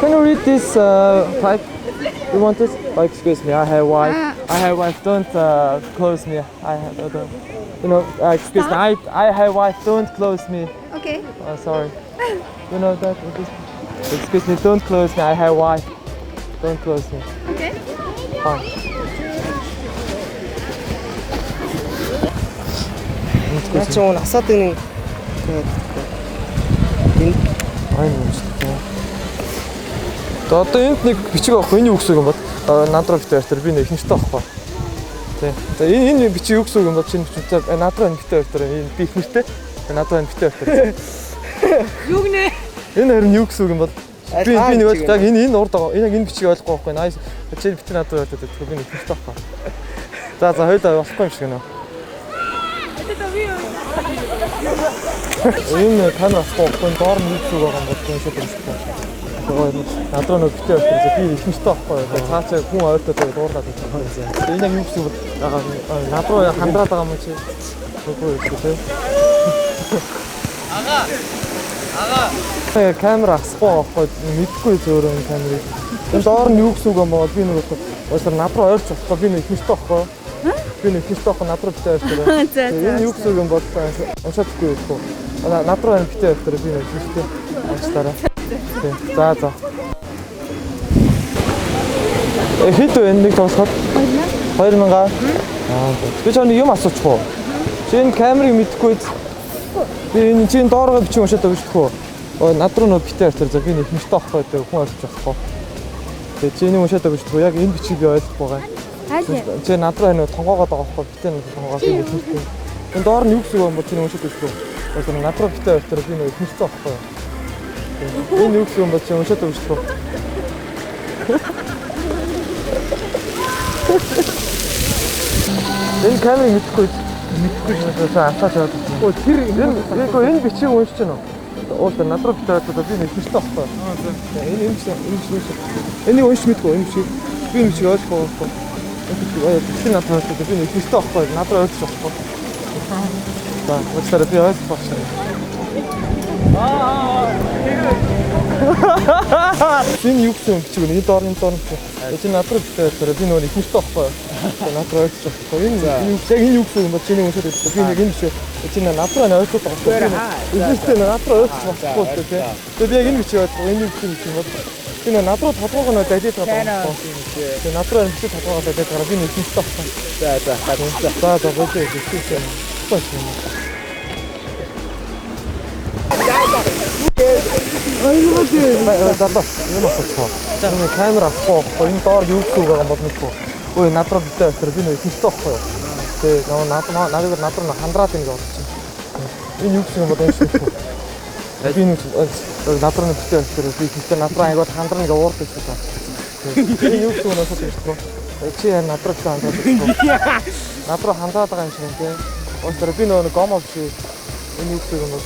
Can you read this pipe? You want this? Oh, excuse me, I have wife. I have wife. Don't close me. I have you know. Excuse me. I have wife. Don't close me. Okay. Sorry. You know that. Excuse me. Don't close me. I have wife. Don't close me. Okay. Fine. Наач уун асаадын Одоо энд нэг бичиг авах энэ юу гэсэн юм бол надруу битээр тэр би нэг ихэнхтэй авахгүй. Тий. Тэгээ энэ бичиг юу гэсэн юм бол чинь бичиг надруу битээр тэр энэ би ихэнхтэй надруу битээр тэр. Юу гэнэ? Энэ харин юу гэсэн юм бол би нэг бол яг энэ урд байгаа. Энэ бичиг ойлгохгүй байхгүй. Nice. Чи битэр надруу гэдэг тэр би нэг ихэнхтэй авахгүй. За хоёулаа болохгүй юм шиг нөө. Энэ камера авахгүй доор нь юу гэсэн байгаа юм бол тийм шүү дээ. Надруу нэг битээ өгч би ихэнхтэй авахгүй. Цаашаа хүн ойртоод дуурлаад байна. Энэ яг юу гэсэн бол надруу хандраад байгаа юм чи. Үгүй ээ тийм. Ага. Камера авахгүй мэдгүй зөөрөө энэ камерыг. Энэ доор нь юу гэсэн үг юм бол би нэг уусаар надруу ойрч авахгүй би нэг ихэнхтэй авахгүй. Би нэг ихэнхтэй авахгүй надруу битээ өгч. Энэ юу гэсэн үг юм бол уншаадгүй байхгүй. Надруу битээ өгч би нэг ихэнхтэй авчтараа. За. Хэд вэ нэг тосход? 2000. Би чамд юм асуучих уу? Чи энэ камерыг мэдхгүй. Би энэ чинь доороо бичиг уншаад өгч төхөө. Над руу нөө битээр тэр за би нэг ихэнхтэй авахгүй гэдэг хүн ойлгож авахгүй. Тэгээ чи энийг уншаад өгч төхөө. Яг энэ бичиг би ойлгохгүй байгаа. Чи над руу энэ тонгоогоод байгаа байхгүй битээр нэг тонгоогоод би ихэнхтэй. Энэ доор нь юу гэсэн юм бол чи уншаад өгч төхөө. Над руу битээр тэр би нэг ихэнхтэй авахгүй. Энэ юу гэсэн юм бол чи уншаад өгч төхөө. Энэ камерыг мэдхгүй асууж яваад. Өө тэр энэ бичиг уншиж байна уу? Уулда над руу битээ одоо би нэг ихтэй авахгүй. Энэ энийг уншиж мэдгүй энэ бичиг би энэ бичиг ойлгохгүй. Тэр над руу би нэг ихтэй авахгүй. Над руу ойлгож авахгүй. За, өчтөр би ойлгох шээ. Энэ юу гэсэн бичиг вэ? Энэ доор нь чи над руу битээ би нөгөө ихтэй авахгүй. Над руу ойлгож авахгүй. Энэ юу гэсэн юм бол чиний уншаад өгөх. Би нэг энэ биш. Чи над руу ойлгож авахгүй. Эцэстээ над руу ойлгож авахгүй тий. Тэгээд яг энэ бичиг ойлгох. Энэ юу гэсэн юм бол би над руу толгоог нь дайдаад байгаа. Тэгээд над руу бичиг толгоогоо дайдаад байгаа. Би нэг ихтэй авахгүй. За бодож үзье. Энэ камера авахгүй. Энэ доор юу гэсэн үг байгаа бол мэдгүй. Ой надруу битээ өстөр би нэг ихтэй авахгүй. Тэгээ наад руу хандраад ингэ бодчих. Энэ юу гэсэн юм бол энэ шүү. Би нэг надруу битээ өстөр би ихтэй надруу аягаад хандраа ингэ уурдаг шүү. Тэгээ юу гэсэн юм бол чи надруу хандраад байна. Надруу хандраад байгаа юм шиг юм тий. Өстөр би нөгөө гомо биш. Энэ юу гэсэн юм бол